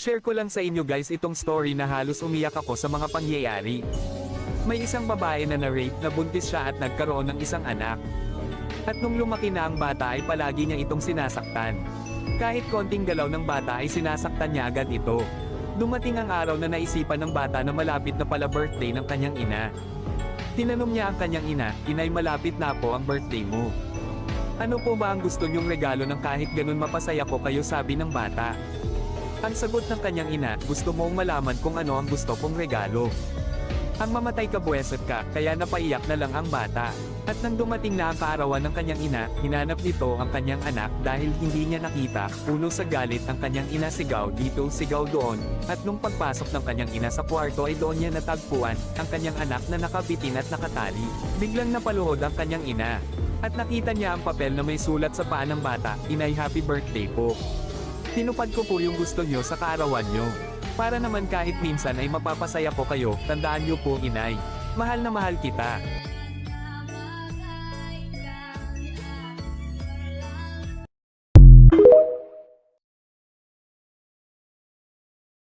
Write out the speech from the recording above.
Share ko lang sa inyo guys itong story na halos umiyak ako sa mga pangyayari. May isang babae na na-rape, nabuntis siya at nagkaroon ng isang anak. At nung lumaki na ang bata ay palagi niya itong sinasaktan. Kahit konting galaw ng bata ay sinasaktan niya agad ito. Dumating ang araw na naisipan ng bata na malapit na pala birthday ng kanyang ina. Tinanong niya ang kanyang ina, "Inay, malapit na po ang birthday mo. Ano po ba ang gusto niyong regalo ng kahit ganun mapasaya ko kayo?" sabi ng bata. Ang sagot ng kanyang ina, "Gusto mong malaman kung ano ang gusto kong regalo. Ang mamatay ka buweset ka," kaya napaiyak na lang ang bata. At nang dumating na ang kaarawan ng kanyang ina, hinanap nito ang kanyang anak dahil hindi niya nakita. Puno sa galit ang kanyang ina, sigaw dito, sigaw doon. At nung pagpasok ng kanyang ina sa kwarto ay doon niya natagpuan ang kanyang anak na nakabitin at nakatali. Biglang napaluhod ang kanyang ina. At nakita niya ang papel na may sulat sa paa ng bata, "Inay, happy birthday po. Tinupad ko po yung gusto niyo sa kaarawan niyo. Para naman kahit minsan ay mapapasaya ko kayo, tandaan niyo po, Inay. Mahal na mahal kita."